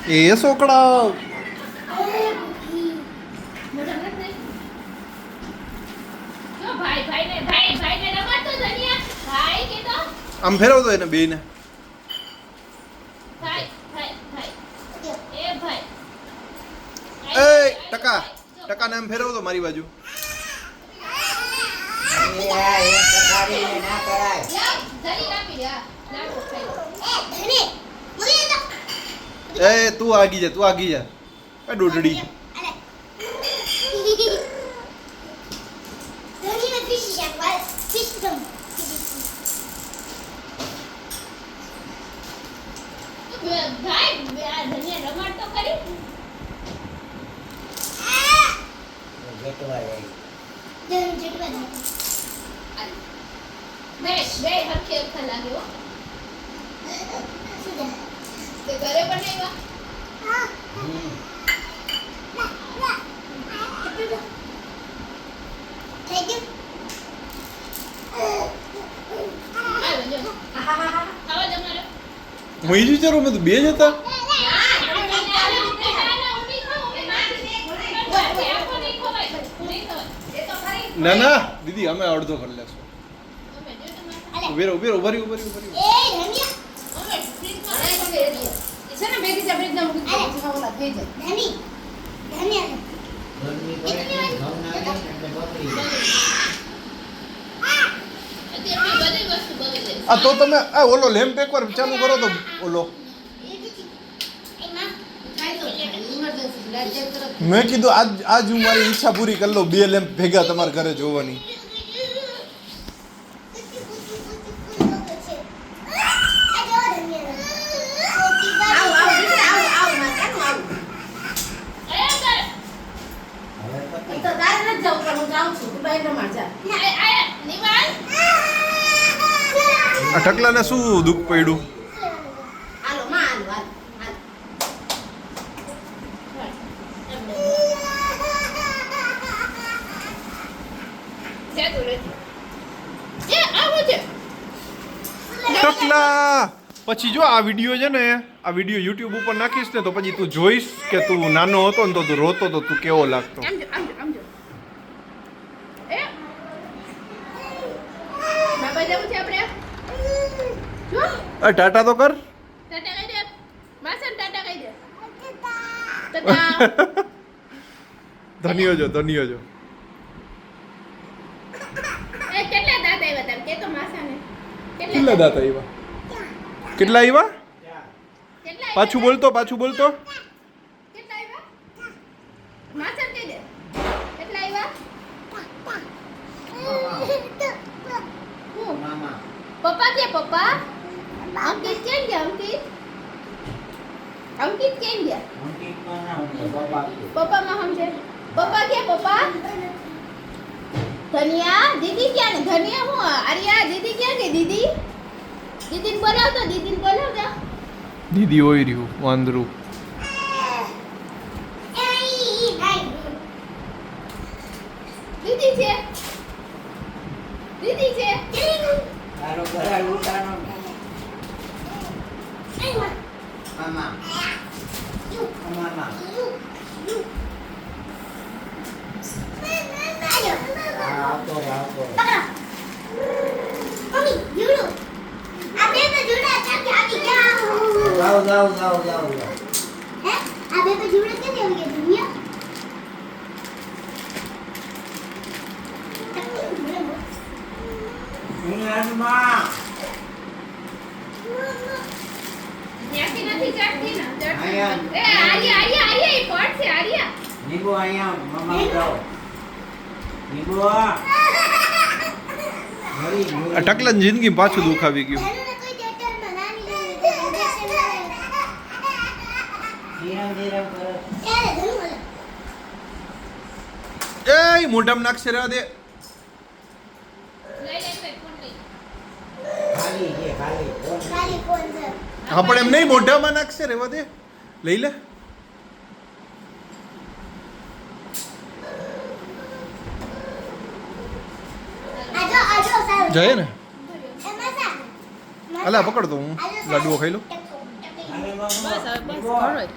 એ સોકડા આમ ફેરવતો એને બેને એ ટકાને આમ ફેરવતો મારી બાજુ એ તું આગી જા એ ડોડડી ઘરે બનાવ્યા હું જ વિચારું મેં તો બે જ હતા ના દીદી અમે અડધો કરી લેશું ઉભેરો ઉભરી આ તો તમે આ ઓલો લેમ્પ એકવાર ચાલુ કરો તો ઓલો મેં કીધું આજ હું મારી ઈચ્છા પૂરી કરી લઉં 2 લેમ્પ ભેગા તમારા ઘરે જોવાની આ ટકલાને શું દુઃખ પડ્યું ટકલા પછી જો આ વિડીયો છે ને આ વિડીયો યુટ્યુબ ઉપર નાખીશ ને તો પછી તું જોઈશ કે તું નાનો હતો ને તો તું રોતો તો તું કેવો લાગતો ટાટા તો કર ધન્યો જો કેટલા દાંત આવ્યા કેટલા આવ્યા પાછું બોલતો પપ્પા કે પપ્પા અંકિત કેમ ગયા અંકિત કેમ ગયા પપ્પા માં સમજે પપ્પા કે પપ્પા ધનિયા દીદી ક્યાં ને ધનિયા હું આર્યા દીદી ક્યાં ગઈ દીદીને બોલાવતો દીદી હોય રહ્યું વાંદરું દીદી છે તારો ઘર ઉતાનો મામા આવતો મમ્મી જુડો આ બે તો જુડા ચાકે આવી ગયા જાઓ હે આ બે તો જુડા કે આવી ગયા દુનિયા દુનિયામાં ન્યાથી નથી ચડતી ને આયા એ આર્યા એ કોણ છે આર્યા નીબો આયા મામા જાઓ નીબો આ ટકલાની જિંદગી પાછું દુઃખ આવી ગયું એ મોઢામાં નાખશે રહેવા દે હા પણ એમ નહીં મોઢામાં નાખશે રહેવા દે લઈ લે જાય ને અલા પકડ તો હું લાડવો ખાઈ લઉં બસ